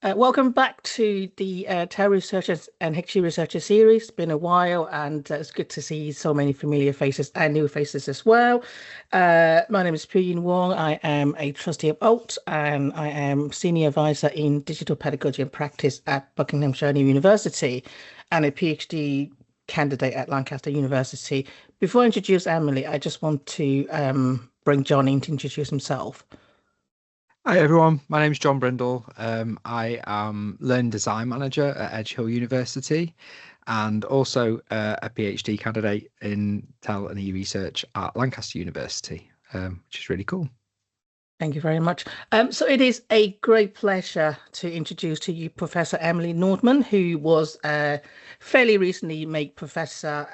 Welcome back to the TEL Researchers and HQ Researcher series. It's been a while, and it's good to see so many familiar faces and new faces as well. My name is Piyun Wong. I am a trustee of ALT, and I am Senior Advisor in Digital Pedagogy and Practice at Buckinghamshire University, and a PhD candidate at Lancaster University. Before I introduce Emily, I just want to bring John in to introduce himself. Hi everyone, my name is John Brindle. I am Learning Design Manager at Edge Hill University and also a PhD candidate in TEL and E-Research at Lancaster University, which is really cool. Thank you very much. So it is a great pleasure to introduce to you Professor Emily Nordmann, who was fairly recently made Professor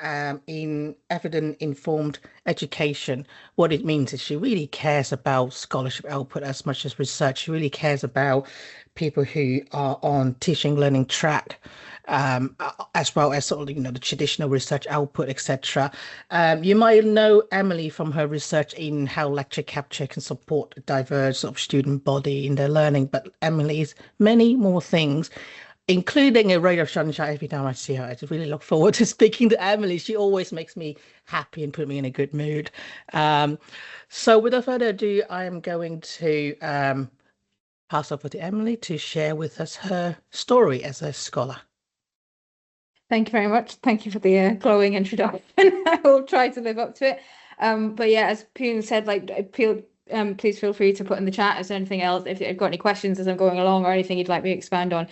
in Evidence-Informed Education. What it means is she really cares about scholarship output as much as research. She really cares about people who are on teaching learning track, as well as sort of, the traditional research output, etc. You might know Emily from her research in how lecture capture can support a diverse sort of student body in their learning, but Emily is many more things, including a ray of sunshine every time I see her. I just really look forward to speaking to Emily. She always makes me happy and put me in a good mood. So without further ado, I am going to pass over to Emily to share with us her story as a scholar. Thank you very much. Thank you for the glowing introduction. I will try to live up to it. But yeah, as Piyun said, please feel free to put in the chat. Is there anything else? If you've got any questions as I'm going along or anything you'd like me to expand on,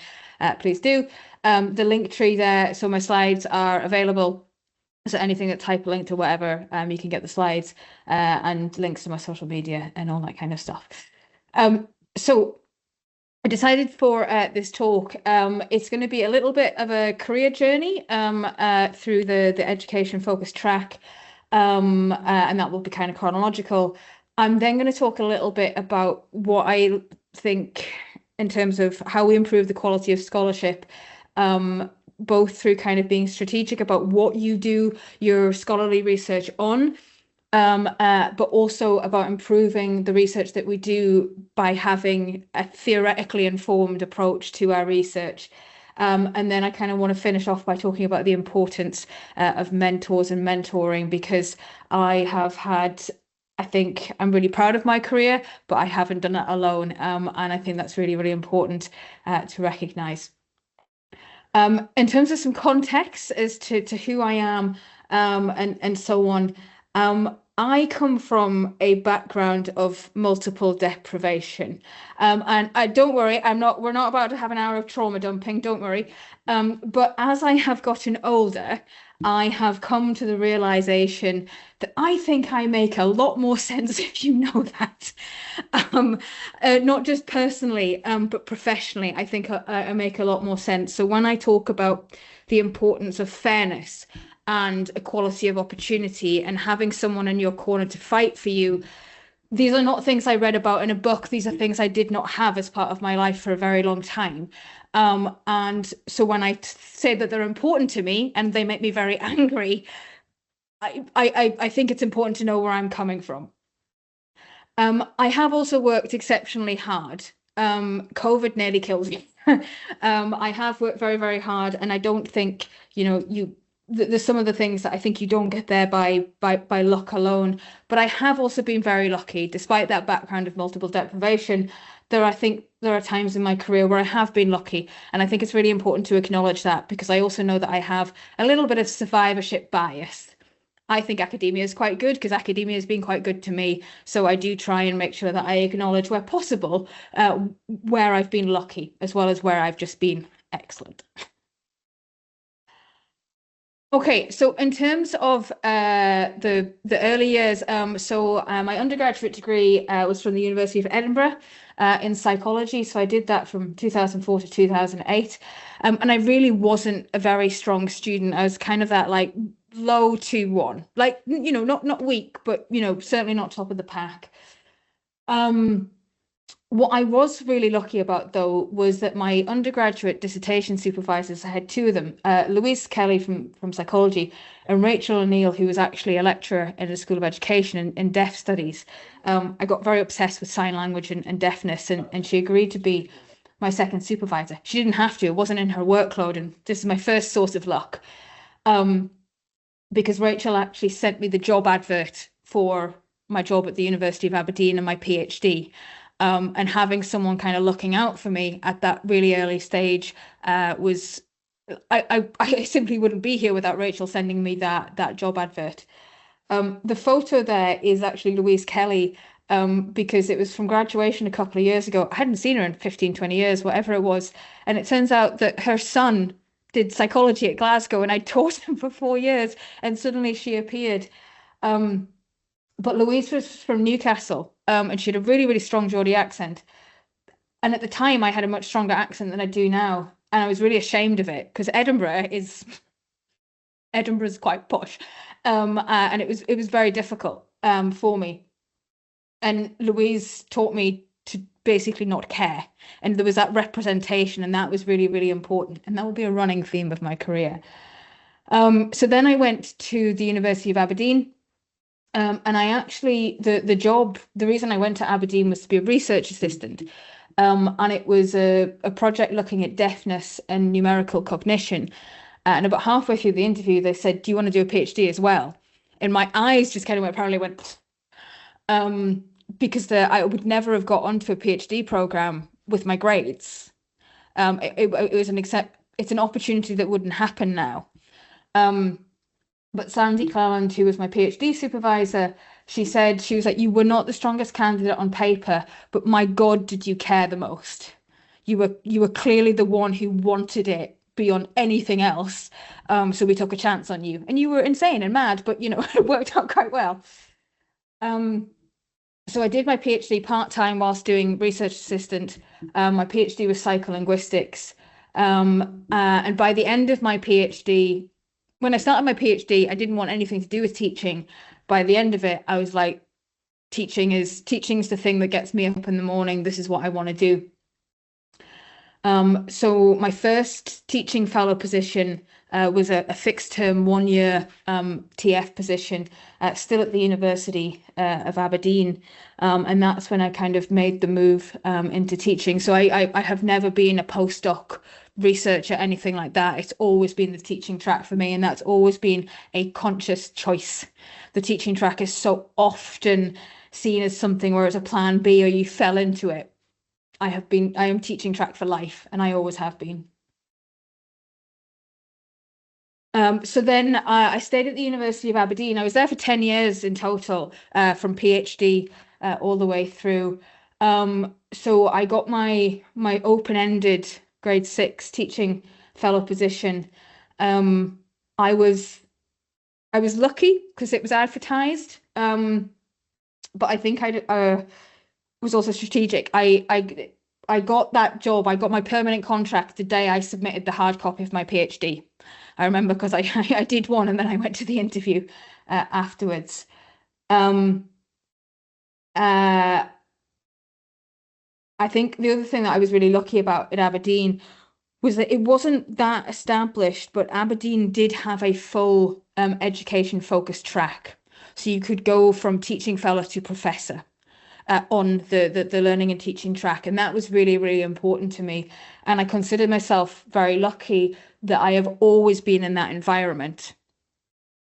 please do. The link tree there, so my slides are available. So anything that's hyperlinked or whatever, you can get the slides and links to my social media and all that kind of stuff. So I decided for this talk, it's going to be a little bit of a career journey through the education focused track, and that will be kind of chronological. I'm then going to talk a little bit about what I think in terms of how we improve the quality of scholarship, both through kind of being strategic about what you do your scholarly research on, but also about improving the research that we do by having a theoretically informed approach to our research. And then I kind of want to finish off by talking about the importance of mentors and mentoring, because I think I'm really proud of my career, but I haven't done it alone. And I think that's really, really important to recognise. In terms of some context as to who I am and so on, I come from a background of multiple deprivation, and don't worry, we're not about to have an hour of trauma dumping, don't worry. But as I have gotten older, I have come to the realization that I think I make a lot more sense if you know that. Not just personally, but professionally, I think I make a lot more sense. So when I talk about the importance of fairness and equality of opportunity and having someone in your corner to fight for you, these are not things I read about in a book. These are things I did not have as part of my life for a very long time. And so when I say that they're important to me and they make me very angry, I think it's important to know where I'm coming from. I have also worked exceptionally hard. COVID nearly kills you. I have worked very, very hard, and I don't think, there's some of the things that I think you don't get there by luck alone. But I have also been very lucky, despite that background of multiple deprivation. I think there are times in my career where I have been lucky, and I think it's really important to acknowledge that, because I also know that I have a little bit of survivorship bias. I think academia is quite good because academia has been quite good to me. So I do try and make sure that I acknowledge where possible where I've been lucky, as well as where I've just been excellent. Okay, so in terms of the early years, my undergraduate degree was from the University of Edinburgh in psychology. So I did that from 2004 to 2008. And I really wasn't a very strong student. I was kind of that low 2-1, not weak, but certainly not top of the pack. What I was really lucky about, though, was that my undergraduate dissertation supervisors, I had two of them, Louise Kelly from psychology and Rachel O'Neill, who was actually a lecturer in the School of Education in deaf studies. I got very obsessed with sign language and deafness, and she agreed to be my second supervisor. She didn't have to, it wasn't in her workload, and this is my first source of luck. Because Rachel actually sent me the job advert for my job at the University of Aberdeen and my PhD. And having someone kind of looking out for me at that really early stage was, I simply wouldn't be here without Rachel sending me that job advert. The photo there is actually Louise Kelly, because it was from graduation a couple of years ago. I hadn't seen her in 15, 20 years, whatever it was. And it turns out that her son did psychology at Glasgow, and I taught him for 4 years, and suddenly she appeared. But Louise was from Newcastle, and she had a really, really strong Geordie accent. And at the time, I had a much stronger accent than I do now. And I was really ashamed of it, because Edinburgh's quite posh. And it was very difficult for me. And Louise taught me to basically not care. And there was that representation, and that was really, really important. And that will be a running theme of my career. So then I went to the University of Aberdeen. And I actually, the reason I went to Aberdeen was to be a research assistant. And it was a project looking at deafness and numerical cognition. And about halfway through the interview, they said, "Do you want to do a PhD as well?" And my eyes just kind of went, because I would never have got onto a PhD program with my grades. It was it's an opportunity that wouldn't happen now. But Sandy Cleland, who was my PhD supervisor, she was like, "You were not the strongest candidate on paper, but my God, did you care the most? You were clearly the one who wanted it beyond anything else. So we took a chance on you, and you were insane and mad, but it worked out quite well." So I did my PhD part-time whilst doing research assistant. My PhD was psycholinguistics. And by the end of my PhD, when I started my PhD, I didn't want anything to do with teaching. By the end of it, I was like, teaching's the thing that gets me up in the morning. This is what I want to do. So my first teaching fellow position was a fixed term 1 year TF position, still at the University of Aberdeen. And that's when I kind of made the move into teaching. So I have never been a postdoc researcher, anything like that. It's always been the teaching track for me, and that's always been a conscious choice. The teaching track is so often seen as something where it's a plan B or you fell into it. I am teaching track for life, and I always have been. So then I stayed at the University of Aberdeen. I was there for 10 years in total, from PhD all the way through. So I got my open-ended grade 6 teaching fellow position. I was lucky because it was advertised, but I think I was also strategic. I got that job. I got my permanent contract the day I submitted the hard copy of my PhD. I remember because I did one, and then I went to the interview afterwards. I think the other thing that I was really lucky about at Aberdeen was that it wasn't that established, but Aberdeen did have a full education focused track. So you could go from teaching fellow to professor on the learning and teaching track. And that was really, really important to me. And I consider myself very lucky that I have always been in that environment.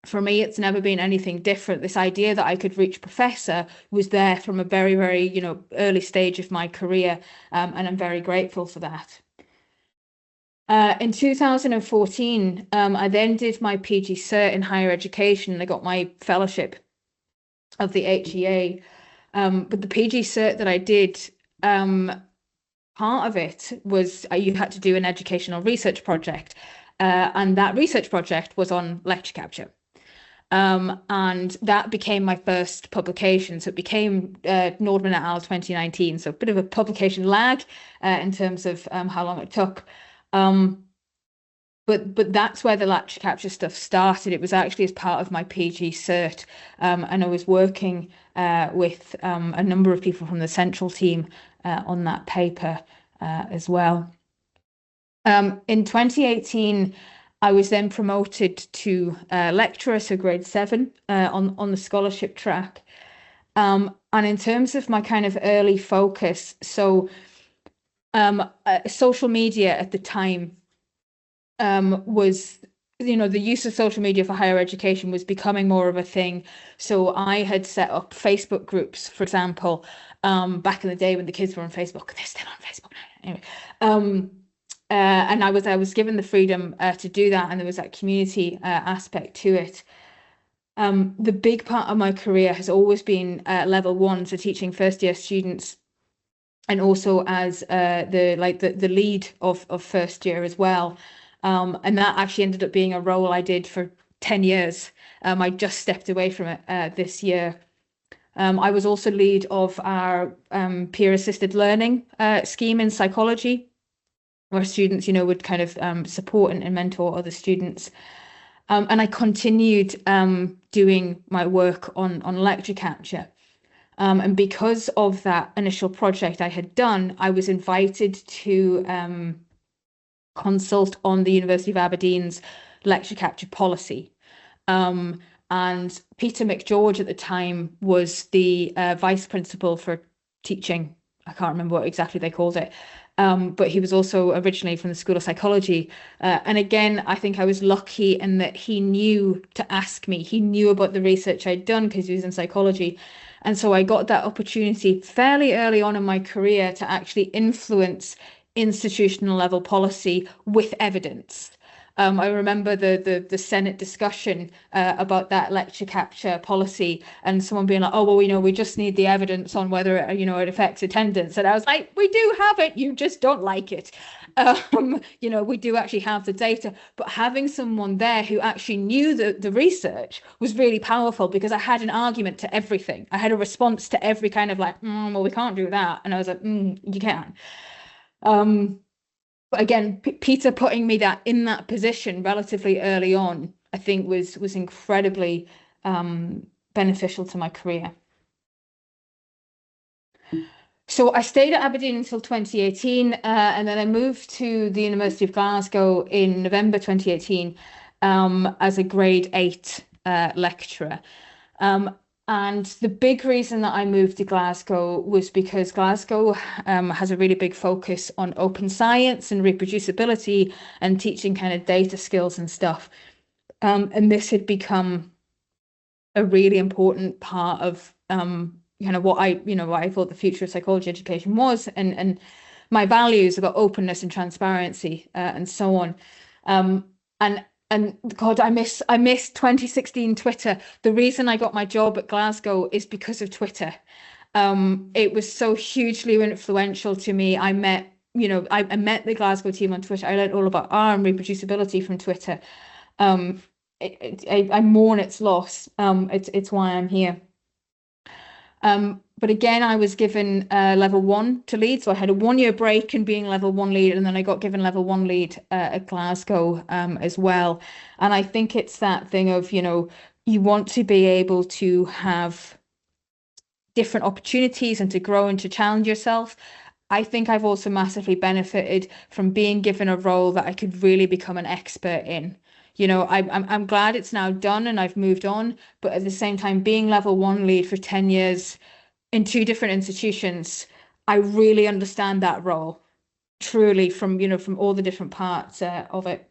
For me, it's never been anything different. This idea that I could reach professor was there from a very, very, early stage of my career. And I'm very grateful for that. In 2014, I then did my PG Cert in higher education. I got my fellowship of the HEA. But the PG Cert that I did, part of it was you had to do an educational research project. And that research project was on lecture capture. And that became my first publication. So it became Nordmann et al. 2019. So a bit of a publication lag in terms of how long it took. But that's where the lecture capture stuff started. It was actually as part of my PG Cert. And I was working with a number of people from the central team on that paper as well. In 2018, I was then promoted to lecturer, so grade 7 on the scholarship track. And in terms of my kind of early focus, so Social media at the time was, the use of social media for higher education was becoming more of a thing. So I had set up Facebook groups, for example, back in the day when the kids were on Facebook. They're still on Facebook now. Anyway, and I was given the freedom to do that, and there was that community aspect to it. The big part of my career has always been level 1, so teaching first year students, and also as the lead of first year as well. And that actually ended up being a role I did for 10 years. I just stepped away from it this year. I was also lead of our peer assisted learning scheme in psychology, where students, would kind of support and mentor other students. And I continued doing my work on lecture capture. And because of that initial project I had done, I was invited to consult on the University of Aberdeen's lecture capture policy. And Peter McGeorge at the time was the vice principal for teaching. I can't remember what exactly they called it. But he was also originally from the School of Psychology. And again, I think I was lucky in that he knew to ask me. He knew about the research I'd done because he was in psychology. And so I got that opportunity fairly early on in my career to actually influence institutional level policy with evidence. I remember the Senate discussion about that lecture capture policy, and someone being like, "Oh, well, we just need the evidence on whether it affects attendance." And I was like, "We do have it. You just don't like it." We do actually have the data, but having someone there who actually knew the research was really powerful, because I had an argument to everything. I had a response to every kind of like, well, we can't do that. And I was like, you can. But again, Peter putting me in that position relatively early on, I think was incredibly beneficial to my career. So I stayed at Aberdeen until 2018, and then I moved to the University of Glasgow in November 2018 as a grade 8 lecturer. And the big reason that I moved to Glasgow was because Glasgow has a really big focus on open science and reproducibility and teaching kind of data skills and stuff. And this had become a really important part of what I thought the future of psychology education was, and my values about openness and transparency and so on. And God, I miss 2016 Twitter. The reason I got my job at Glasgow is because of Twitter. It was so hugely influential to me. I met the Glasgow team on Twitter. I learned all about R and reproducibility from Twitter. I mourn its loss. It's why I'm here. But again, I was given level 1 to lead. So I had a 1-year break in being level 1 lead, and then I got given level 1 lead at Glasgow as well. And I think it's that thing of, you want to be able to have different opportunities and to grow and to challenge yourself. I think I've also massively benefited from being given a role that I could really become an expert in. I'm glad it's now done and I've moved on, but at the same time, being level 1 lead for 10 years in 2 different institutions, I really understand that role truly from all the different parts of it.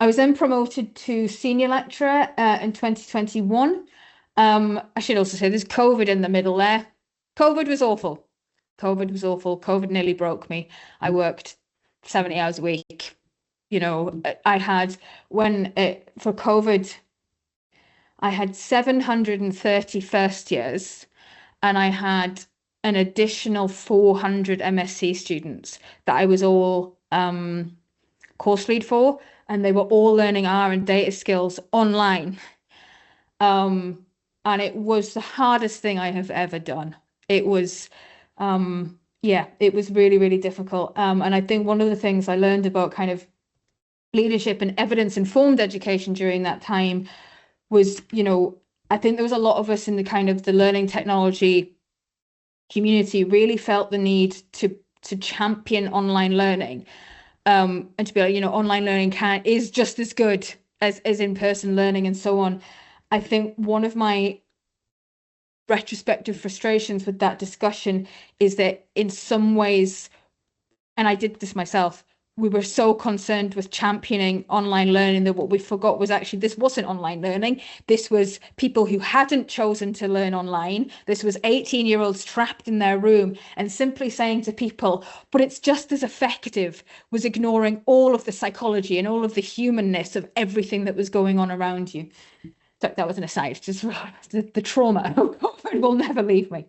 I was then promoted to senior lecturer in 2021. I should also say there's COVID in the middle there. COVID was awful. COVID nearly broke me. I worked 70 hours a week. I had for COVID, I had 730 first years, and I had an additional 400 MSc students that I was all course lead for, and they were all learning R and data skills online. And it was the hardest thing I have ever done. It was, it was really, really difficult. And I think one of the things I learned about kind of leadership and evidence-informed education during that time was, I think there was a lot of us in the kind of the learning technology community really felt the need to champion online learning, and to be like, online learning is just as good as in-person learning and so on. I think one of my retrospective frustrations with that discussion is that in some ways, and I did this myself, we were so concerned with championing online learning that what we forgot was actually this wasn't online learning. This was people who hadn't chosen to learn online. This was 18-year-olds trapped in their room, and simply saying to people, but it's just as effective, was ignoring all of the psychology and all of the humanness of everything that was going on around you. So that was an aside, just the trauma of COVID will never leave me.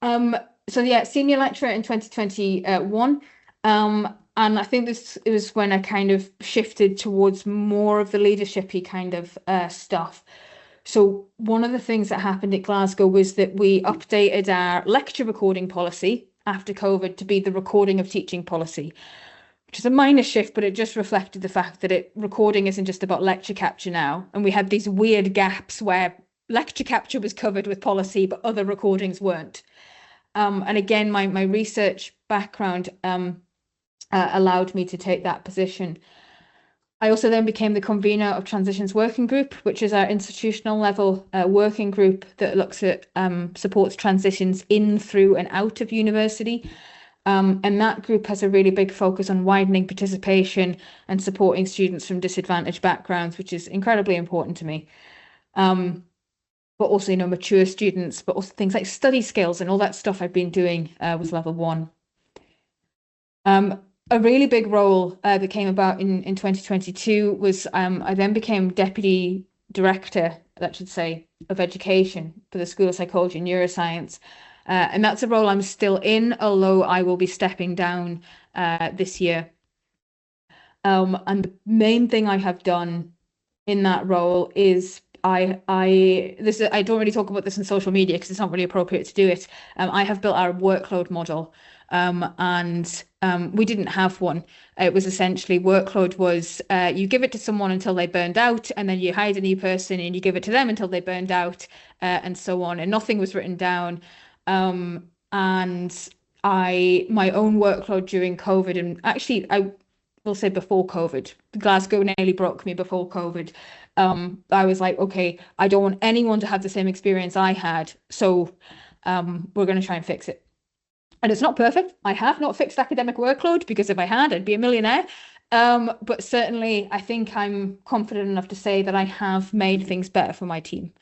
So yeah, senior lecturer in 2021. And I think it was when I kind of shifted towards more of the leadershipy kind of stuff. So one of the things that happened at Glasgow was that we updated our lecture recording policy after COVID to be the recording of teaching policy, which is a minor shift, but it just reflected the fact that recording isn't just about lecture capture now. And we had these weird gaps where lecture capture was covered with policy, but other recordings weren't. And again, my research background allowed me to take that position. I also then became the convener of Transitions Working Group, which is our institutional level working group that looks at supports transitions in, through and out of university. And that group has a really big focus on widening participation and supporting students from disadvantaged backgrounds, which is incredibly important to me. But also, mature students, but also things like study skills and all that stuff I've been doing was level 1. A really big role that came about in 2022 was I then became Deputy Director, that should say, of Education for the School of Psychology and Neuroscience. And that's a role I'm still in, although I will be stepping down this year. And the main thing I have done in that role is I don't really talk about this in social media because it's not really appropriate to do it. I have built our workload model, and we didn't have one. It was essentially workload was you give it to someone until they burned out, and then you hire a new person and you give it to them until they burned out, and so on. And nothing was written down. And my own workload during COVID, and actually I will say before COVID, Glasgow nearly broke me before COVID. I was like, okay, I don't want anyone to have the same experience I had. So we're going to try and fix it. And it's not perfect. I have not fixed academic workload because if I had, I'd be a millionaire. But certainly I think I'm confident enough to say that I have made things better for my team.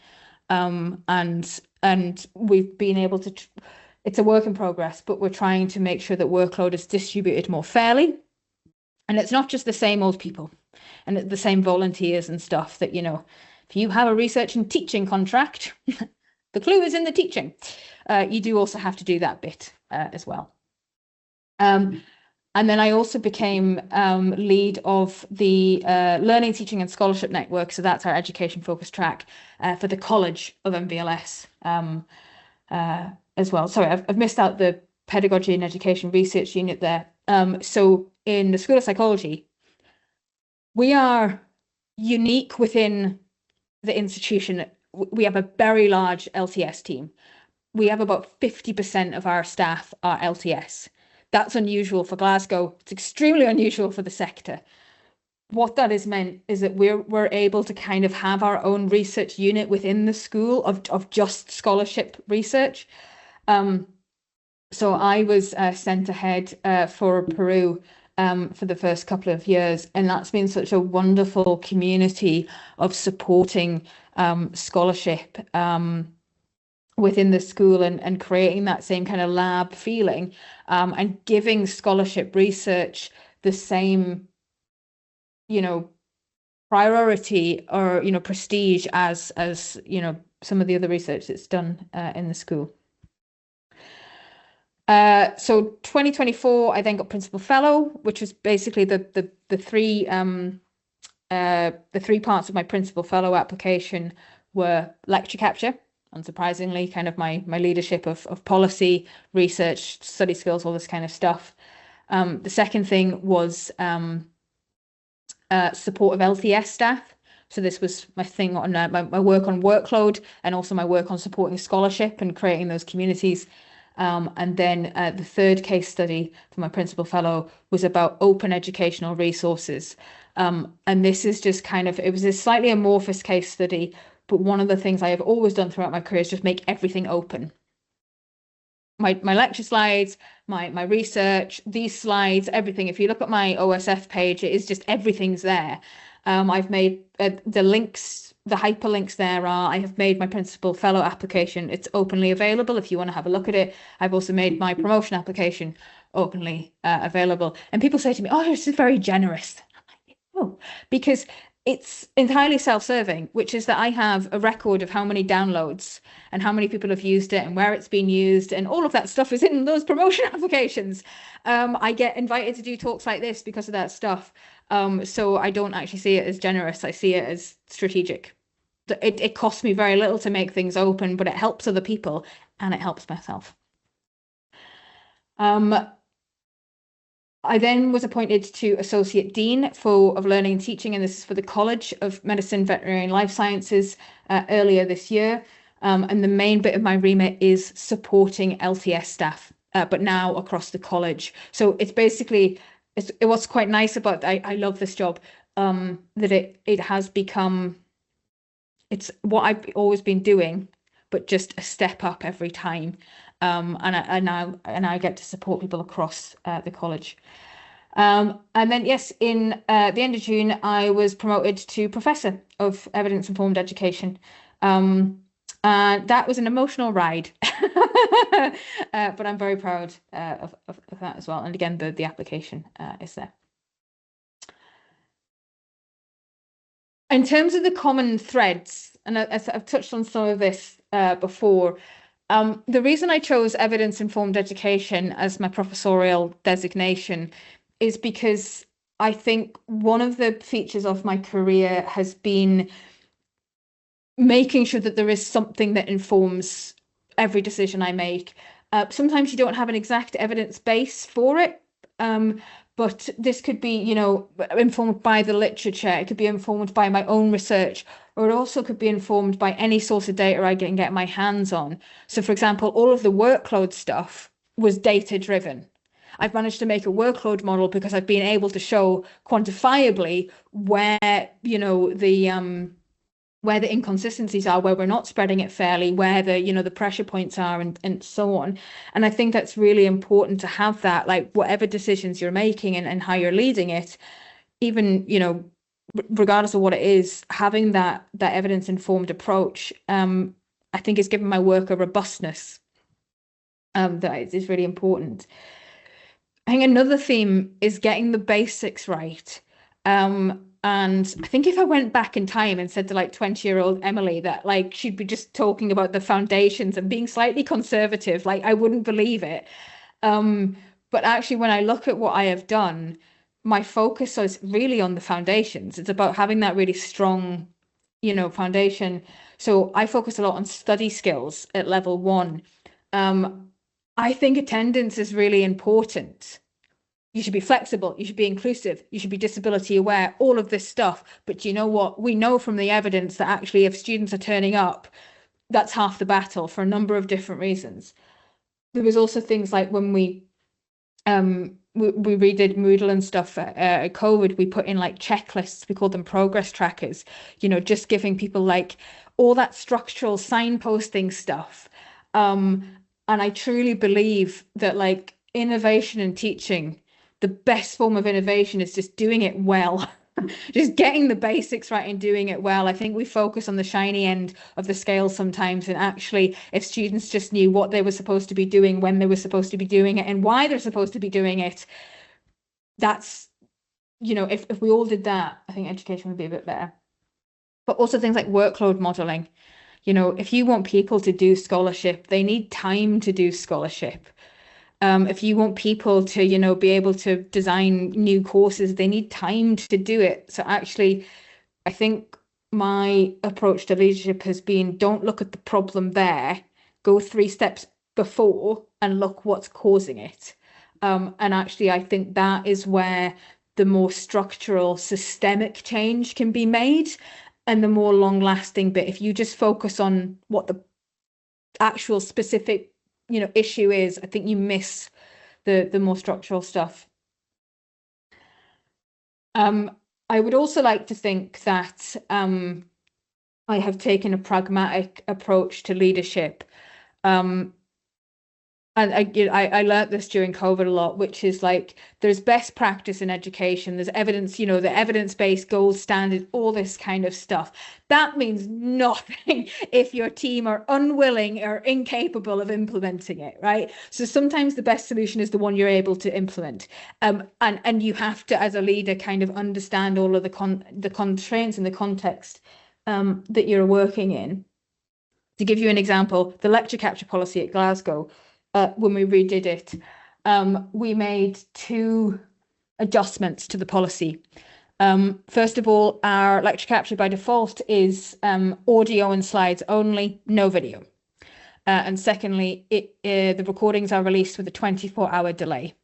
And we've been able to, it's a work in progress, but we're trying to make sure that workload is distributed more fairly. And it's not just the same old people and the same volunteers and stuff that, if you have a research and teaching contract, the clue is in the teaching. You do also have to do that bit as well. And then I also became lead of the Learning, Teaching and Scholarship Network. So that's our education focused track for the College of MVLS as well. Sorry, I've missed out the Pedagogy and Education Research Unit there. So in the School of Psychology, we are unique within the institution. We have a very large LTS team. We have about 50% of our staff are LTS. That's unusual for Glasgow. It's extremely unusual for the sector. What that has meant is that we're able to kind of have our own research unit within the school of just scholarship research. So I was sent ahead for Peru for the first couple of years, and that's been such a wonderful community of supporting scholarship within the school and creating that same kind of lab feeling and giving scholarship research the same, priority or, prestige as, some of the other research that's done in the school. So 2024, I then got principal fellow, which was basically the three parts of my principal fellow application were lecture capture, unsurprisingly, kind of my leadership of policy, research, study skills, all this kind of stuff. The second thing was support of LTS staff. So this was my thing on my work on workload and also my work on supporting scholarship and creating those communities. And then the third case study for my principal fellow was about open educational resources. And this is just kind of, it was a slightly amorphous case study, but one of the things I have always done throughout my career is just make everything open. My lecture slides, my research, these slides, everything. If you look at my OSF page, it is just everything's there. I've made the links, the hyperlinks there are. I have made my principal fellow application. It's openly available if you want to have a look at it. I've also made my promotion application openly available. And people say to me, "Oh, this is very generous." I'm like, "Oh," because it's entirely self-serving, which is that I have a record of how many downloads and how many people have used it and where it's been used, and all of that stuff is in those promotion applications. I get invited to do talks like this because of that stuff. So I don't actually see it as generous. I see it as strategic. It costs me very little to make things open, but it helps other people and it helps myself. I then was appointed to Associate Dean of Learning and Teaching, and this is for the College of Medicine, Veterinary and Life Sciences earlier this year. And the main bit of my remit is supporting LTS staff, but now across the college. So it's basically, what's quite nice about, I love this job, that it has become, it's what I've always been doing, but just a step up every time. And I get to support people across the college. And then, yes, in the end of June, I was promoted to Professor of Evidence-Informed Education. And that was an emotional ride, but I'm very proud of that as well. And again, the application is there. In terms of the common threads, and I've touched on some of this before, the reason I chose evidence-informed education as my professorial designation is because I think one of the features of my career has been making sure that there is something that informs every decision I make. Sometimes you don't have an exact evidence base for it, but this could be, informed by the literature. It could be informed by my own research, or it also could be informed by any source of data I can get my hands on. So, for example, all of the workload stuff was data-driven. I've managed to make a workload model because I've been able to show quantifiably where, where the inconsistencies are, where we're not spreading it fairly, where the pressure points are, and so on. And I think that's really important to have that, like whatever decisions you're making and how you're leading it, even, regardless of what it is, having that evidence-informed approach, I think has given my work a robustness that is really important. I think another theme is getting the basics right. And I think if I went back in time and said to 20-year-old Emily that she'd be just talking about the foundations and being slightly conservative, I wouldn't believe it. But actually, when I look at what I have done, my focus is really on the foundations. It's about having that really strong, foundation. So I focus a lot on study skills at level 1. I think attendance is really important. You should be flexible, you should be inclusive, you should be disability aware, all of this stuff. But you know what? We know from the evidence that actually if students are turning up, that's half the battle for a number of different reasons. There was also things like when we redid Moodle and stuff at COVID, we put in checklists, we call them progress trackers, just giving people all that structural signposting stuff. And I truly believe that innovation in teaching, the best form of innovation is just doing it well, just getting the basics right and doing it well. I think we focus on the shiny end of the scale sometimes, and actually if students just knew what they were supposed to be doing, when they were supposed to be doing it, and why they're supposed to be doing it, that's, if we all did that, I think education would be a bit better. But also things like workload modeling. If you want people to do scholarship, they need time to do scholarship. If you want people to, be able to design new courses, they need time to do it. So actually, I think my approach to leadership has been, don't look at the problem there, go 3 steps before and look what's causing it. And actually, I think that is where the more structural, systemic change can be made, and the more long-lasting bit. If you just focus on what the actual specific issue is, I think you miss the more structural stuff. I would also like to think that I have taken a pragmatic approach to leadership. And I learned this during COVID a lot, which is like there's best practice in education. There's evidence, the evidence-based gold standard, all this kind of stuff. That means nothing if your team are unwilling or incapable of implementing it, right? So sometimes the best solution is the one you're able to implement. And you have to, as a leader, kind of understand all of the constraints and the context that you're working in. To give you an example, the lecture capture policy at Glasgow, when we redid it, we made 2 adjustments to the policy. First of all, our lecture capture by default is audio and slides only, no video. And secondly, the recordings are released with a 24-hour delay.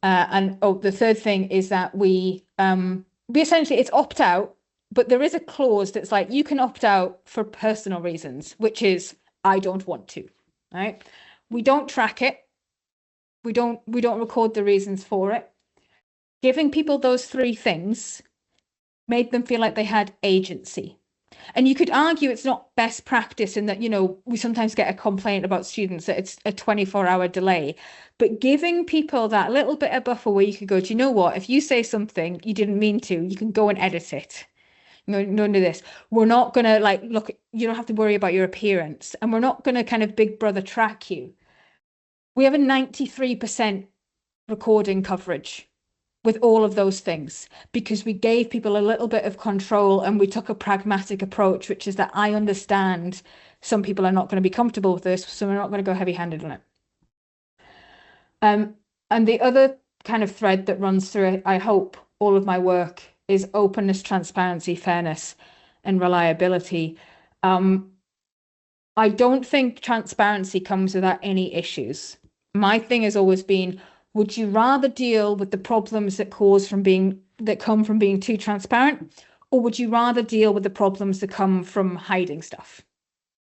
And the third thing is that we essentially, it's opt out, but there is a clause that's like, you can opt out for personal reasons, which is, I don't want to, right? We don't track it. We don't record the reasons for it. Giving people those 3 things made them feel like they had agency. And you could argue it's not best practice in that, we sometimes get a complaint about students that it's a 24-hour delay, but giving people that little bit of buffer where you could go, do you know what? If you say something you didn't mean to, you can go and edit it. Don't do this. We're not going to look, you don't have to worry about your appearance, and we're not going to kind of big brother track you. We have a 93% recording coverage with all of those things because we gave people a little bit of control and we took a pragmatic approach, which is that I understand some people are not going to be comfortable with this, so we're not going to go heavy-handed on it. And the other kind of thread that runs through it, I hope, all of my work is openness, transparency, fairness, and reliability. I don't think transparency comes without any issues. My thing has always been, would you rather deal with the problems that come from being too transparent, or would you rather deal with the problems that come from hiding stuff,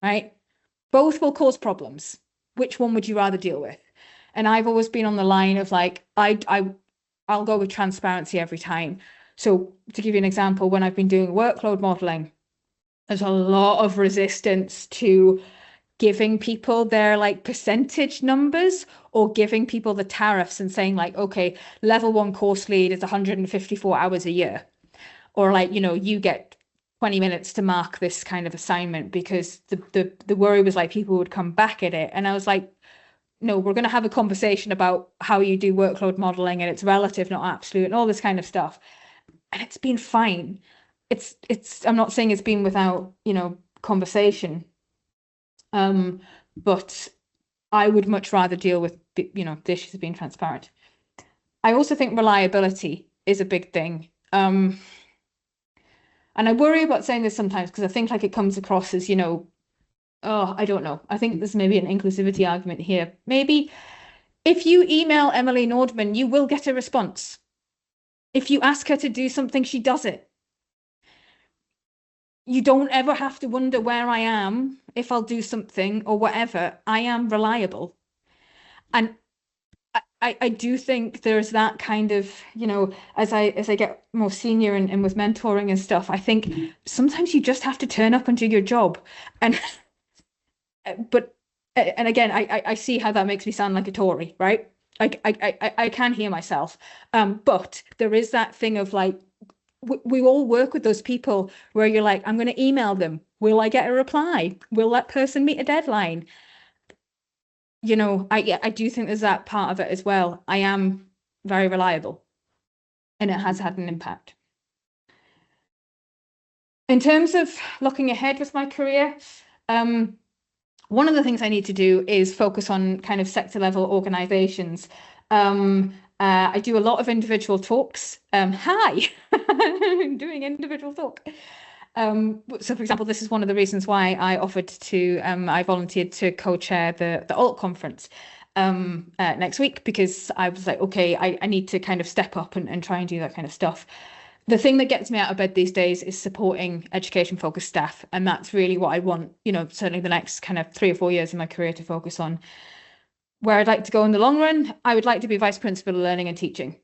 right? Both will cause problems. Which one would you rather deal with? And I've always been on the line of like, I'll go with transparency every time. So to give you an example, when I've been doing workload modeling, there's a lot of resistance to giving people their percentage numbers or giving people the tariffs and saying okay, level 1 course lead is 154 hours a year, or you get 20 minutes to mark this kind of assignment, because the worry was people would come back at it. And I was like, no, we're going to have a conversation about how you do workload modeling, and it's relative, not absolute, and all this kind of stuff. And it's been fine. I'm not saying it's been without, conversation. But I would much rather deal with, the issues of being transparent. I also think reliability is a big thing. And I worry about saying this sometimes because I think it comes across as, I don't know. I think there's maybe an inclusivity argument here. Maybe if you email Emily Nordmann, you will get a response. If you ask her to do something, she does it. You don't ever have to wonder where I am if I'll do something or whatever. I am reliable. And I do think there's that kind of, as I get more senior and with mentoring and stuff, I think sometimes you just have to turn up and do your job. And again, I see how that makes me sound like a Tory, right? I can hear myself. But there is that thing of we all work with those people where you're like, I'm going to email them. Will I get a reply? Will that person meet a deadline? I do think there's that part of it as well. I am very reliable, and it has had an impact. In terms of looking ahead with my career, one of the things I need to do is focus on kind of sector level organizations. I do a lot of individual talks. Hi, I'm doing individual talk. So for example, this is one of the reasons why I I volunteered to co-chair the ALT conference next week, because I was like, okay, I need to kind of step up and try and do that kind of stuff. The thing that gets me out of bed these days is supporting education focused staff. And that's really what I want, certainly the next kind of 3 or 4 years in my career to focus on. Where I'd like to go in the long run, I would like to be Vice Principal of Learning and Teaching.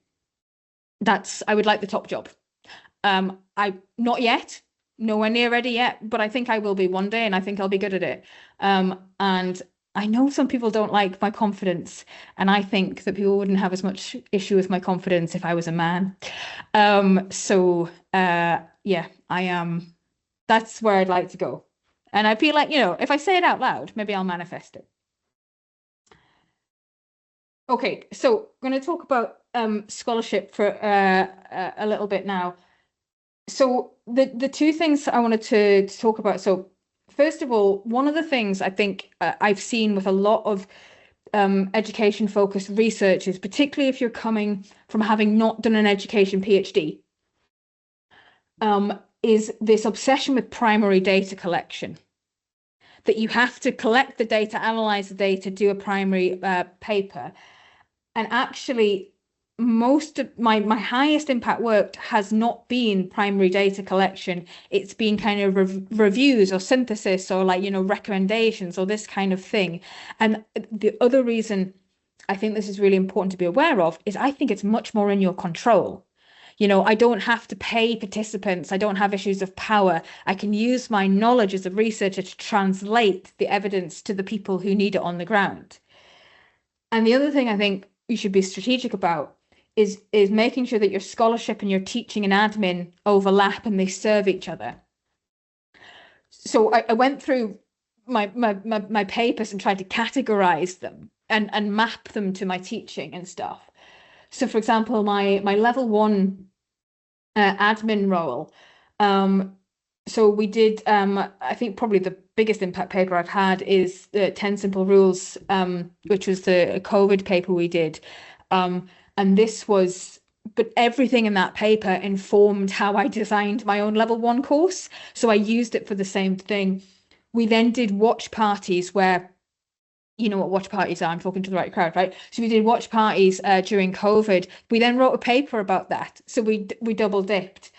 I would like the top job. Not yet. nowhere near ready yet, but I think I will be one day, and I think I'll be good at it. And I know some people don't like my confidence, and I think that people wouldn't have as much issue with my confidence if I was a man. Yeah, I am. That's where I'd like to go. And I feel like, if I say it out loud, maybe I'll manifest it. Okay, so I'm going to talk about scholarship for a little bit now. So the two things I wanted to talk about. So first of all, one of the things I think I've seen with a lot of education-focused researchers, particularly if you're coming from having not done an education PhD, is this obsession with primary data collection. That you have to collect the data, analyze the data, do a primary paper. And actually, most of my highest impact work has not been primary data collection. It's been kind of reviews or synthesis or recommendations or this kind of thing. And the other reason I think this is really important to be aware of is I think it's much more in your control. I don't have to pay participants. I don't have issues of power. I can use my knowledge as a researcher to translate the evidence to the people who need it on the ground. And the other thing I think you should be strategic about is making sure that your scholarship and your teaching and admin overlap and they serve each other. So I went through my papers and tried to categorize them and map them to my teaching and stuff. So for example, my level 1 admin role. So we did, I think probably the biggest impact paper I've had is the 10 Simple Rules, which was the COVID paper we did. And this was, but everything in that paper informed how I designed my own level 1 course. So I used it for the same thing. We then did watch parties where, you know what watch parties are, I'm talking to the right crowd, right? So we did watch parties during COVID. We then wrote a paper about that. So we double dipped.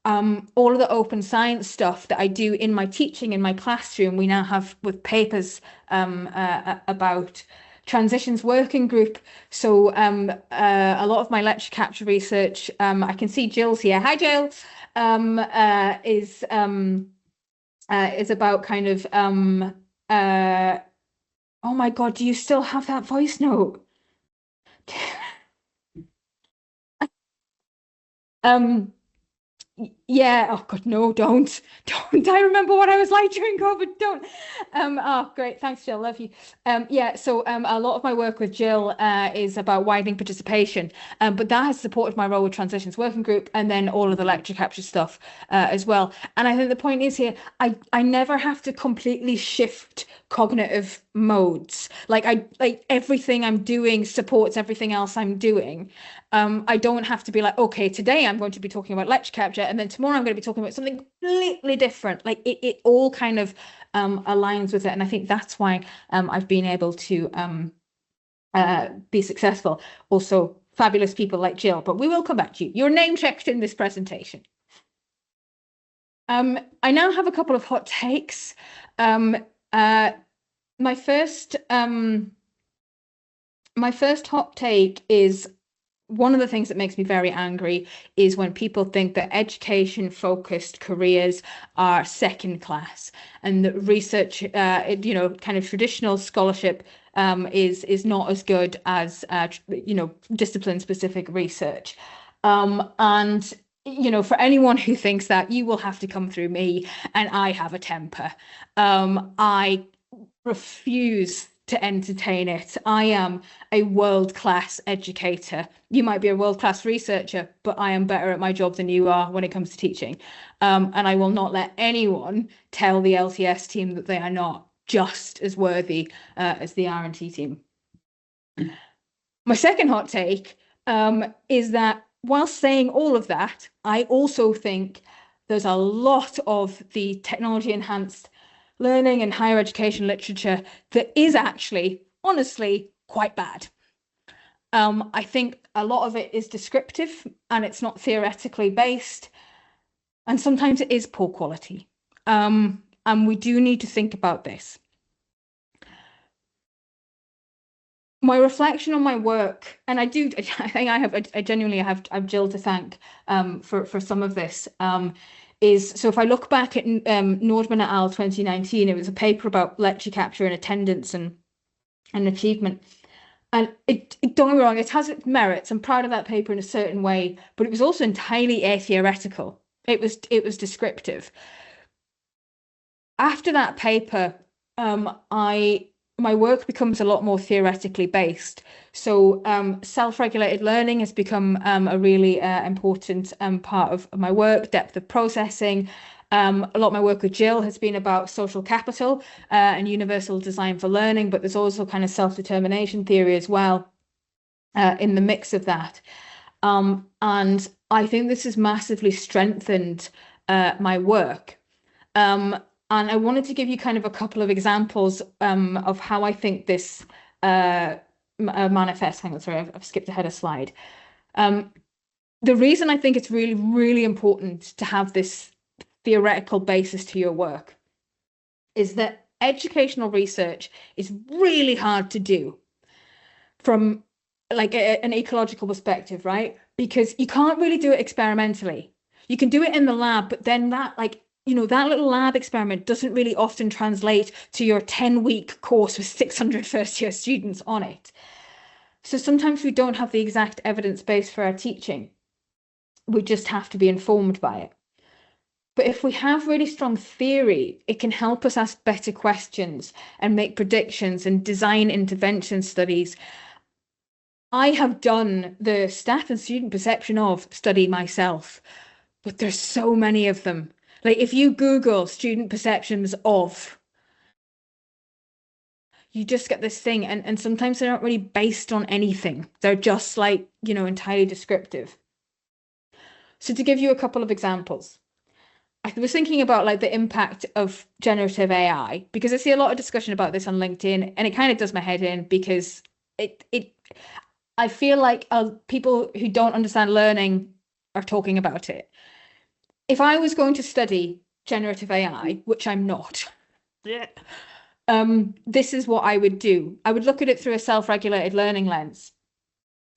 All of the open science stuff that I do in my teaching in my classroom, we now have with papers about transitions working group. So a lot of my lecture capture research, I can see Jill's here. Hi, Jill. Is about kind of oh my God, do you still have that voice note? Yeah, oh God, no, don't. I remember what I was like during COVID. Don't. Oh, great. Thanks, Jill. Love you. Yeah, so a lot of my work with Jill is about widening participation, but that has supported my role with Transitions Working Group and then all of the lecture capture stuff as well. And I think the point is here, I never have to completely shift cognitive modes. Like everything I'm doing supports everything else I'm doing. I don't have to be like, okay, today I'm going to be talking about lecture capture, and then tomorrow I'm going to be talking about something completely different. Like it all kind of aligns with it, and I think that's why I've been able to be successful. Also, fabulous people like Jill, but we will come back to you. You're name checked in this presentation. I now have a couple of hot takes. My first hot take is one of the things that makes me very angry is when people think that education-focused careers are second class and that research, kind of traditional scholarship is not as good as, discipline-specific research. And for anyone who thinks that, you will have to come through me, and I have a temper. I refuse to entertain it. I am a world-class educator. You might be a world-class researcher, but I am better at my job than you are when it comes to teaching. And I will not let anyone tell the LTS team that they are not just as worthy as the R&T team. My second hot take is that while saying all of that, I also think there's a lot of the technology-enhanced learning and higher education literature that is actually, honestly, quite bad. I think a lot of it is descriptive and it's not theoretically based. And sometimes it is poor quality. And we do need to think about this. My reflection on my work, and I genuinely have Jill to thank for some of this, is, so if I look back at Nordmann et al. 2019, it was a paper about lecture capture and attendance and achievement. And it don't get me wrong, it has its merits. I'm proud of that paper in a certain way, but it was also entirely atheoretical. It was descriptive. After that paper, my work becomes a lot more theoretically based. So self-regulated learning has become a really important part of my work, depth of processing. A lot of my work with Jill has been about social capital and universal design for learning, but there's also kind of self-determination theory as well in the mix of that. And I think this has massively strengthened my work. And I wanted to give you kind of a couple of examples of how I think this manifests. Hang on, sorry, I've skipped ahead a slide. The reason I think it's really, really important to have this theoretical basis to your work is that educational research is really hard to do from like an ecological perspective, right? Because you can't really do it experimentally. You can do it in the lab, but then that that little lab experiment doesn't really often translate to your 10-week course with 600 first-year students on it. So sometimes we don't have the exact evidence base for our teaching. We just have to be informed by it. But if we have really strong theory, it can help us ask better questions and make predictions and design intervention studies. I have done the staff and student perception of study myself, but there's so many of them. Like if you Google student perceptions of, you just get this thing, and sometimes they're not really based on anything. They're just like, entirely descriptive. So to give you a couple of examples, I was thinking about like the impact of generative AI, because I see a lot of discussion about this on LinkedIn, and it kind of does my head in because I feel like people who don't understand learning are talking about it. If I was going to study generative AI, which I'm not, this is what I would do. I would look at it through a self-regulated learning lens.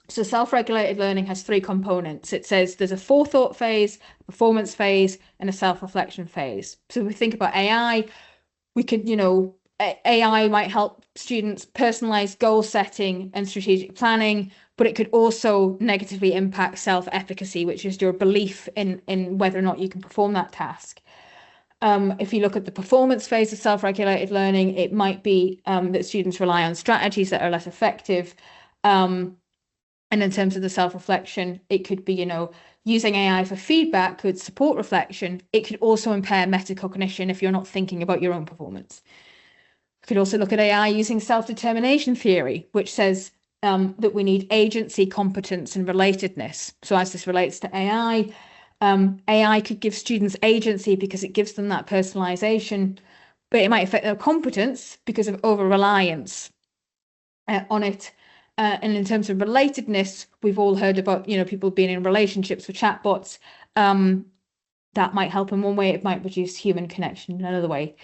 So self-regulated learning has 3 components. It says there's a forethought phase, a performance phase, and a self-reflection phase. So if we think about AI, we could, AI might help students personalize goal setting and strategic planning, but it could also negatively impact self-efficacy, which is your belief in whether or not you can perform that task. If you look at the performance phase of self-regulated learning, it might be that students rely on strategies that are less effective. And in terms of the self-reflection, it could be, using AI for feedback could support reflection. It could also impair metacognition if you're not thinking about your own performance. You could also look at AI using self-determination theory, which says that we need agency, competence, and relatedness. So as this relates to AI, AI could give students agency because it gives them that personalization, but it might affect their competence because of over-reliance on it. And in terms of relatedness, we've all heard about, people being in relationships with chatbots. That might help in one way. It might reduce human connection in another way.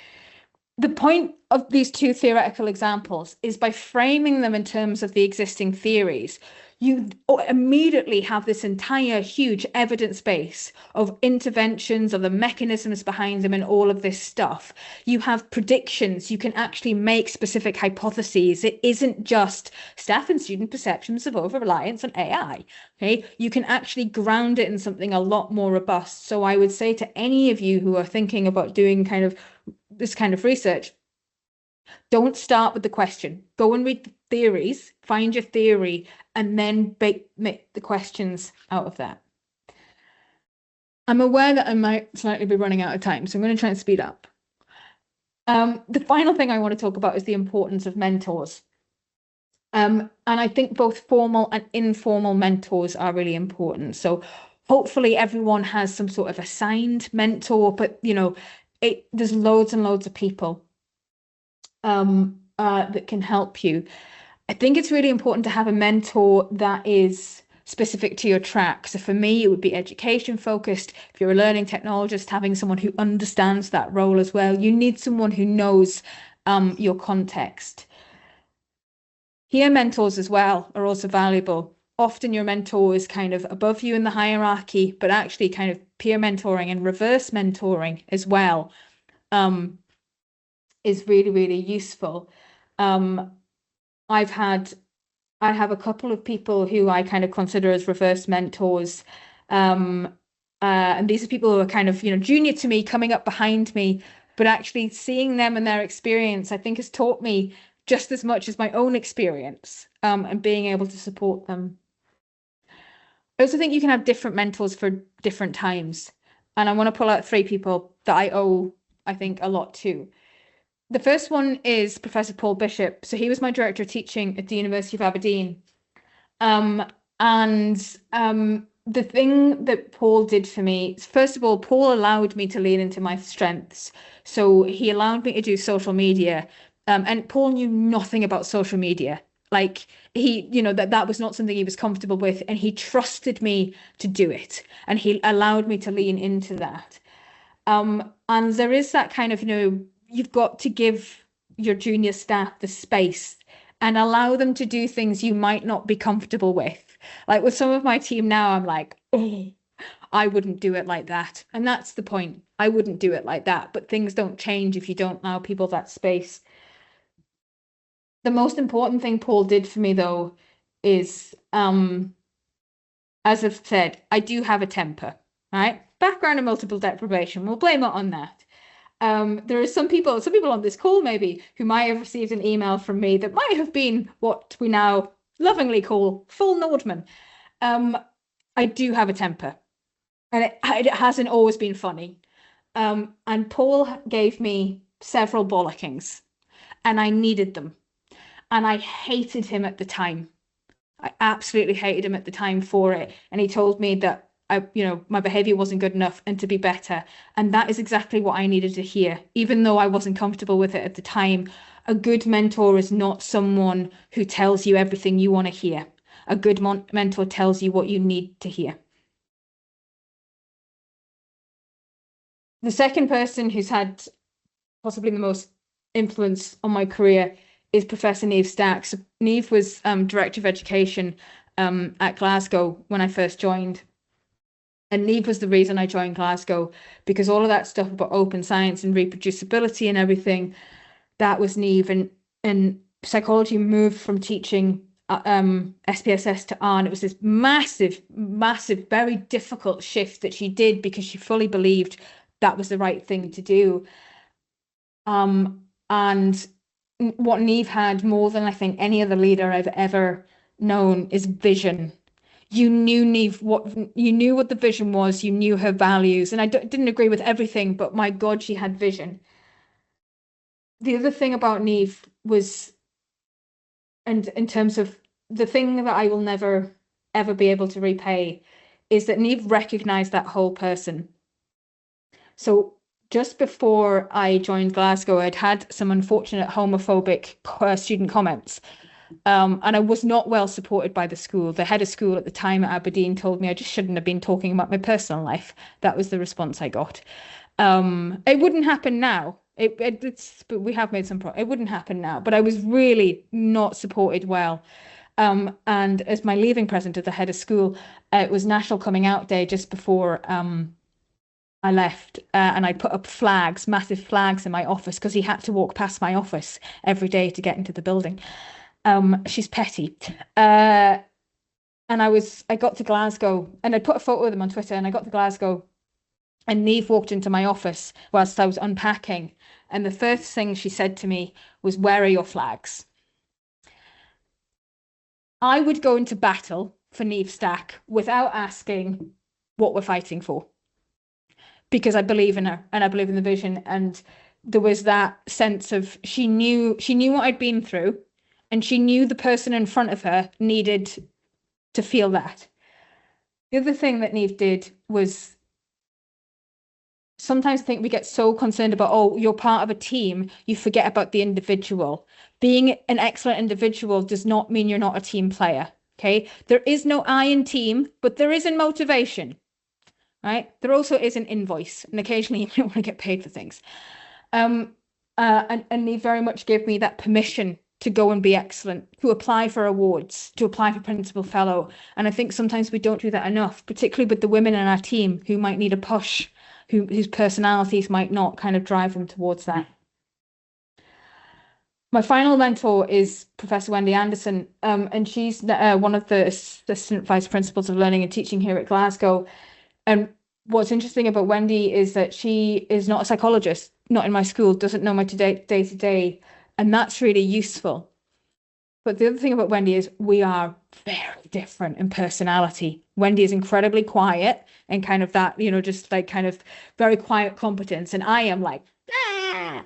The point of these 2 theoretical examples is by framing them in terms of the existing theories, you immediately have this entire huge evidence base of interventions, of the mechanisms behind them and all of this stuff. You have predictions. You can actually make specific hypotheses. It isn't just staff and student perceptions of over-reliance on AI. Okay, you can actually ground it in something a lot more robust. So I would say to any of you who are thinking about doing this kind of research, don't start with the question. Go and read the theories, find your theory, and then make the questions out of that. I'm aware that I might slightly be running out of time, so I'm going to try and speed up. The final thing I want to talk about is the importance of mentors. And I think both formal and informal mentors are really important. So hopefully everyone has some sort of assigned mentor, but there's loads and loads of people that can help you. I think it's really important to have a mentor that is specific to your track. So for me, it would be education focused. If you're a learning technologist, having someone who understands that role as well. You need someone who knows your context. Peer mentors as well are also valuable. often your mentor is kind of above you in the hierarchy, but actually kind of peer mentoring and reverse mentoring as well is really, really useful. I have a couple of people who I kind of consider as reverse mentors. And these are people who are kind of, junior to me, coming up behind me, but actually seeing them and their experience, I think has taught me just as much as my own experience, and being able to support them. I also think you can have different mentors for different times. And I want to pull out 3 people that I owe, I think, a lot to. The first one is Professor Paul Bishop. So he was my director of teaching at the University of Aberdeen. The thing that Paul did for me, first of all, Paul allowed me to lean into my strengths. So he allowed me to do social media. And Paul knew nothing about social media. Like he, that was not something he was comfortable with, and he trusted me to do it. And he allowed me to lean into that. And there is that kind of, you've got to give your junior staff the space and allow them to do things you might not be comfortable with. Like with some of my team now, I'm like, oh, I wouldn't do it like that. And that's the point. I wouldn't do it like that. But things don't change if you don't allow people that space. The most important thing Paul did for me, though, is, as I've said, I do have a temper, right? Background in multiple deprivation. We'll blame it on that. There are some people on this call maybe who might have received an email from me that might have been what we now lovingly call full Nordmann. I do have a temper, and it hasn't always been funny. And Paul gave me several bollockings, and I needed them. And I hated him at the time. I absolutely hated him at the time for it. And he told me that my behavior wasn't good enough and to be better. And that is exactly what I needed to hear, even though I wasn't comfortable with it at the time. A good mentor is not someone who tells you everything you want to hear. A good mentor tells you what you need to hear. The second person who's had possibly the most influence on my career is Professor Niamh Stack. So Niamh was Director of Education at Glasgow when I first joined. And Niamh was the reason I joined Glasgow, because all of that stuff about open science and reproducibility and everything, that was Niamh. And psychology moved from teaching SPSS to R, and it was this massive, massive, very difficult shift that she did because she fully believed that was the right thing to do. And what Niamh had more than I think any other leader I've ever known is vision. You knew Niamh, you knew what the vision was, you knew her values, and I didn't agree with everything, but my God, she had vision. The other thing about Niamh was, and in terms of the thing that I will never ever be able to repay, is that Niamh recognized that whole person. So just before I joined Glasgow, I'd had some unfortunate homophobic student comments. And I was not well supported by the school. The head of school at the time at Aberdeen told me I just shouldn't have been talking about my personal life. That was the response I got. It wouldn't happen now. But we have made some progress. It wouldn't happen now. But I was really not supported well. And as my leaving present at the head of school, it was National Coming Out Day just before I left, and I put up flags, massive flags in my office, because he had to walk past my office every day to get into the building. She's petty. And I got to Glasgow, and I put a photo of them on Twitter, and I got to Glasgow, and Niamh walked into my office whilst I was unpacking, and the first thing she said to me was, "Where are your flags?" I would go into battle for Niamh Stack without asking what we're fighting for, because I believe in her and I believe in the vision. And there was that sense of she knew what I'd been through, and she knew the person in front of her needed to feel that. The other thing that Niamh did was, sometimes I think we get so concerned about, oh, you're part of a team, you forget about the individual. Being an excellent individual does not mean you're not a team player, okay? There is no I in team, but there is in motivation, right? There also is an invoice, and occasionally you might want to get paid for things. And Niamh very much gave me that permission to go and be excellent, to apply for awards, to apply for Principal Fellow. And I think sometimes we don't do that enough, particularly with the women in our team who might need a push, whose personalities might not kind of drive them towards that. My final mentor is Professor Wendy Anderson, and she's one of the assistant vice principals of learning and teaching here at Glasgow. And what's interesting about Wendy is that she is not a psychologist, not in my school, doesn't know my day-to-day, and that's really useful. But the other thing about Wendy is we are very different in personality. Wendy is incredibly quiet and kind of that, just like kind of very quiet competence, and I am like, ah!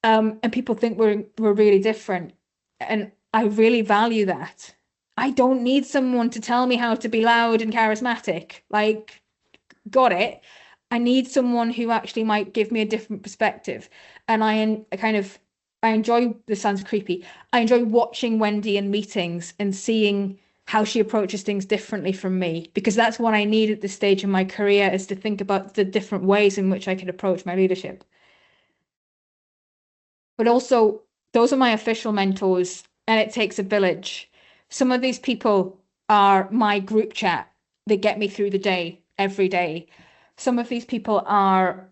And people think we're really different, and I really value that. I don't need someone to tell me how to be loud and charismatic. Like, got it. I need someone who actually might give me a different perspective. And I enjoy, this sounds creepy, I enjoy watching Wendy in meetings and seeing how she approaches things differently from me, because that's what I need at this stage in my career, is to think about the different ways in which I could approach my leadership. But also, those are my official mentors, and it takes a village. Some of these people are my group chat that get me through the day, every day. Some of these people are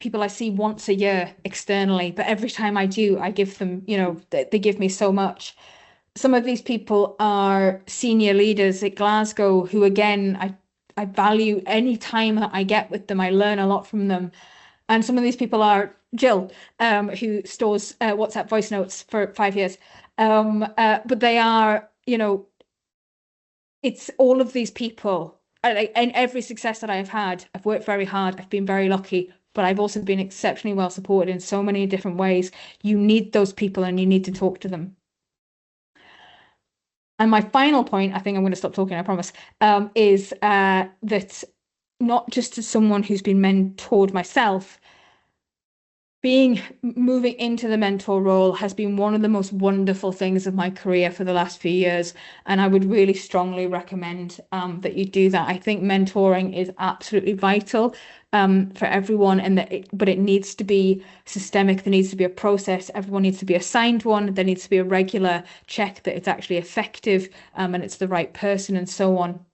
people I see once a year externally, but every time I do, I give them, they give me so much. Some of these people are senior leaders at Glasgow who, again, I value any time that I get with them. I learn a lot from them. And some of these people are Jill, who stores WhatsApp voice notes for 5 years. But they are, it's all of these people. And every success that I've had, I've worked very hard. I've been very lucky, but I've also been exceptionally well supported in so many different ways. You need those people and you need to talk to them. And my final point, I think I'm going to stop talking, I promise, is that not just as someone who's been mentored myself, moving into the mentor role has been one of the most wonderful things of my career for the last few years. And I would really strongly recommend that you do that. I think mentoring is absolutely vital for everyone, but it needs to be systemic. There needs to be a process. Everyone needs to be assigned one. There needs to be a regular check that it's actually effective and it's the right person and so on.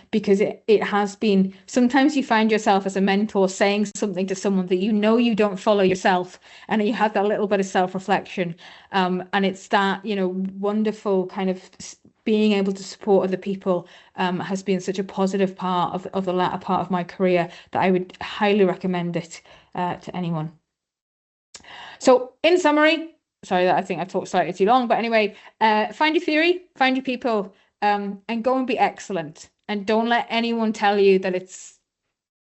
Because it has been, sometimes you find yourself as a mentor saying something to someone that you don't follow yourself, and you have that little bit of self-reflection, and it's that wonderful kind of being able to support other people has been such a positive part of the latter part of my career that I would highly recommend it to anyone. So in summary, sorry that I think I talked slightly too long, but anyway, find your theory, find your people, and go and be excellent. And don't let anyone tell you that it's,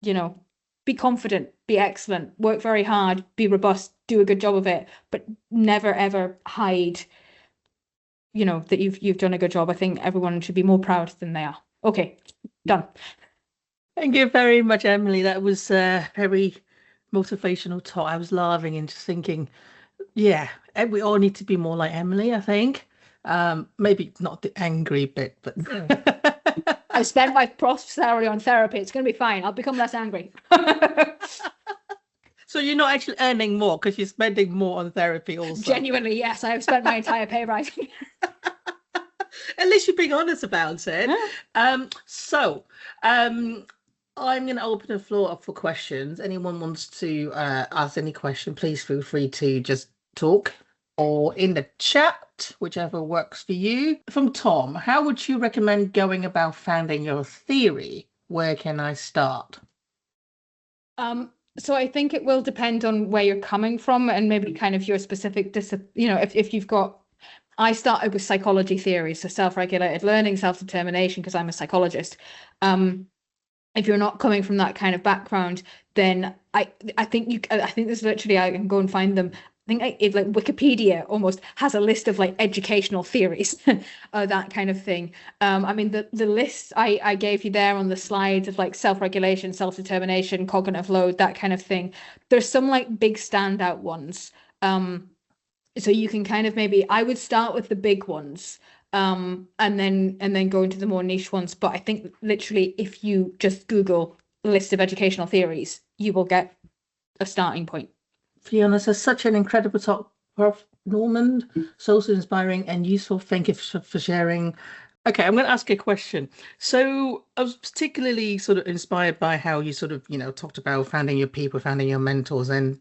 be confident, be excellent, work very hard, be robust, do a good job of it, but never ever hide, that you've done a good job. I think everyone should be more proud than they are. Okay, done. Thank you very much, Emily. That was very motivational talk. I was laughing and just thinking, yeah, we all need to be more like Emily, I think. Maybe not the angry bit, but I spent my Professorial on therapy. It's going to be fine. I'll become less angry. So you're not actually earning more because you're spending more on therapy also? Genuinely, yes. I have spent my entire pay rise. At least you're being honest about it. Yeah. I'm going to open the floor up for questions. Anyone wants to ask any question, please feel free to just talk, or in the chat, whichever works for you. From Tom, how would you recommend going about founding your theory? Where can I start? So I think it will depend on where you're coming from and maybe kind of your specific if you've got, I started with psychology theory, so self-regulated learning, self-determination, because I'm a psychologist. If you're not coming from that kind of background, then I think there's literally, I can go and find them. I think it, like Wikipedia almost has a list of like educational theories, that kind of thing. I mean, the list I gave you there on the slides of like self-regulation, self-determination, cognitive load, that kind of thing. There's some like big standout ones. So you can kind of I would start with the big ones, and then go into the more niche ones. But I think literally if you just Google list of educational theories, you will get a starting point. Fiona, this is such an incredible talk, Prof. Norman, so inspiring and useful. Thank you for sharing. Okay, I'm going to ask a question. So I was particularly sort of inspired by how you sort of, talked about finding your people, finding your mentors. And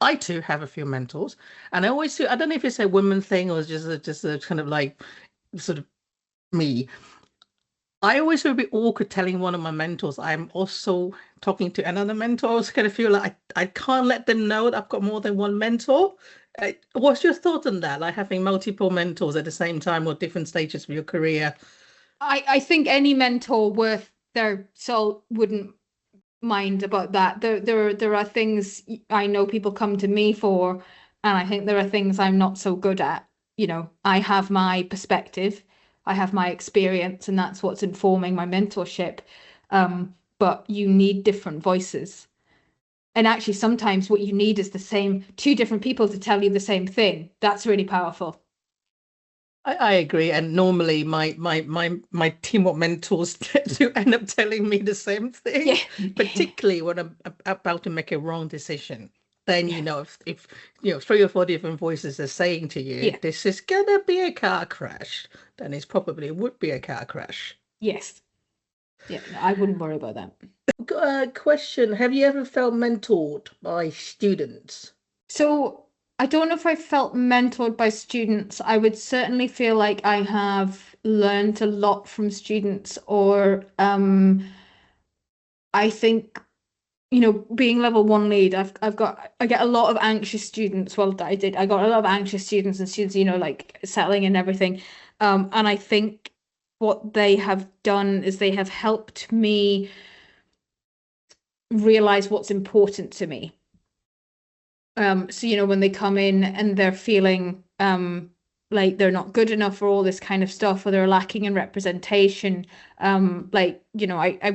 I too have a few mentors. And I always do, I don't know if it's a women thing or just a kind of like sort of me. I always feel a bit awkward telling one of my mentors I'm also talking to another mentor. I always kind of feel like I can't let them know that I've got more than one mentor. What's your thought on that? Like having multiple mentors at the same time or different stages of your career? I think any mentor worth their salt wouldn't mind about that. There are things I know people come to me for, and I think there are things I'm not so good at. I have my perspective, I have my experience, and that's what's informing my mentorship. But you need different voices. And actually, sometimes what you need is two different people to tell you the same thing. That's really powerful. I agree, and normally my team of mentors do end up telling me the same thing. Yeah. Particularly when I'm about to make a wrong decision. Then if 3 or 4 different voices are saying to you, this is gonna be a car crash, then it probably would be a car crash. Yes. Yeah, I wouldn't worry about that. Question: have you ever felt mentored by students? So I don't know if I felt mentored by students. I would certainly feel like I have learned a lot from students, or I think, being level 1 lead, I get a lot of anxious students. Well, I got a lot of anxious students and students, like settling and everything. And I think what they have done is they have helped me realize what's important to me. So when they come in and they're feeling like they're not good enough for all this kind of stuff, or they're lacking in representation, I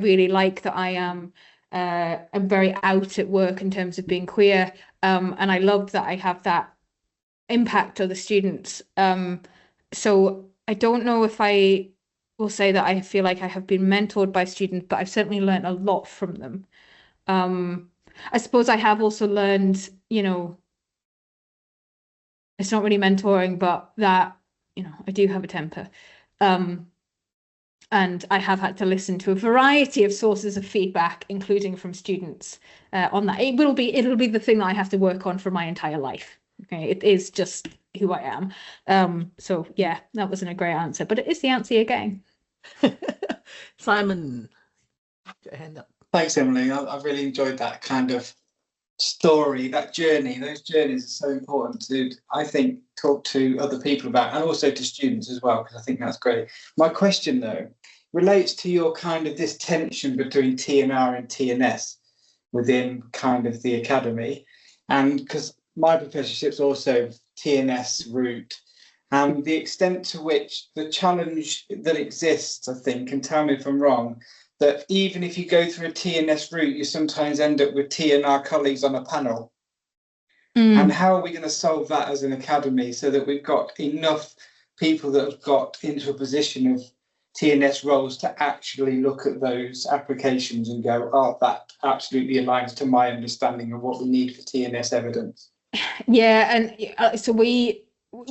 really like that I'm very out at work in terms of being queer, and I love that I have that impact on the students. So I don't know if I will say that I feel like I have been mentored by students, but I've certainly learned a lot from them. I suppose I have also learned, it's not really mentoring, but that, I do have a temper. And I have had to listen to a variety of sources of feedback, including from students, on that. It'll be the thing that I have to work on for my entire life. Okay, it is just who I am. So yeah, that wasn't a great answer, but it is the answer you're getting. Simon, get a hand up. Thanks, Emily. I've really enjoyed that kind of story, that journey. Those journeys are so important to, I think, talk to other people about, and also to students as well, because I think that's great. My question, though, relates to your kind of this tension between TNR and TNS within kind of the academy. And because my professorship's also TNS route, and the extent to which the challenge that exists, I think, and tell me if I'm wrong, that even if you go through a TNS route, you sometimes end up with TNR colleagues on a panel. And how are we going to solve that as an academy so that we've got enough people that have got into a position of TNS roles to actually look at those applications and go, oh, that absolutely aligns to my understanding of what we need for TNS evidence? Yeah, and so we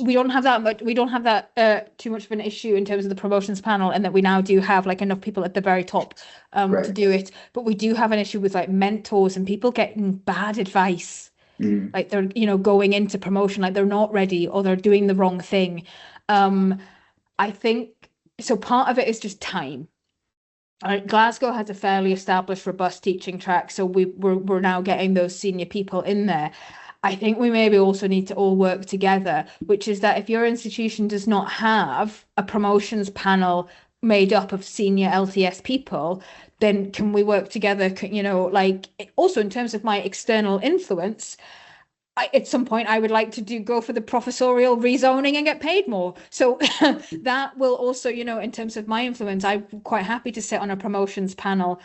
don't have that much. We don't have that too much of an issue in terms of the promotions panel, and that we now do have like enough people at the very top to do it. But we do have an issue with like mentors and people getting bad advice. Like they're going into promotion like they're not ready, or they're doing the wrong thing. I think so. Part of it is just time. Glasgow has a fairly established, robust teaching track, so we're now getting those senior people in there. I think we maybe also need to all work together, which is that if your institution does not have a promotions panel made up of senior LTS people, then can we work together? Like also in terms of my external influence, at some point I would like to go for the professorial rezoning and get paid more. So that will also, in terms of my influence, I'm quite happy to sit on a promotions panel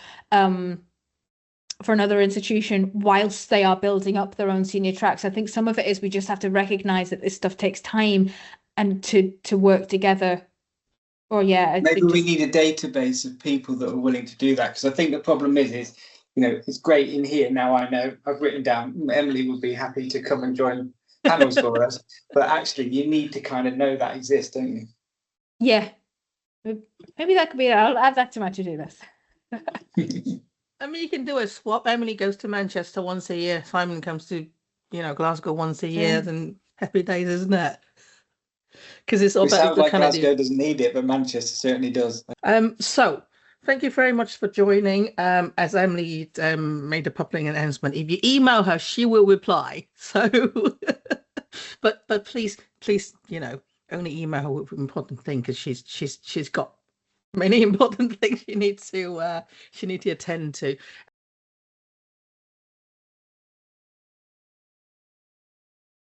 for another institution whilst they are building up their own senior tracks. I think some of it is we just have to recognize that this stuff takes time and to work together. Or maybe we need a database of people that are willing to do that, because I think the problem is it's great in here now. I know I've written down Emily would be happy to come and join panels for us. But actually, you need to kind of know that exists, don't you? Yeah. Maybe that could be, I'll add that to my to-do list. I mean, you can do a swap. Emily goes to Manchester once a year. Simon comes to, Glasgow once a year. Then happy days, isn't it? Because it's all It about sounds the like kind of Glasgow doesn't need it, but Manchester certainly does. So thank you very much for joining. As Emily made a public announcement, if you email her, she will reply. So, but please, only email her with important thing, because she's got many important things she needs to attend to.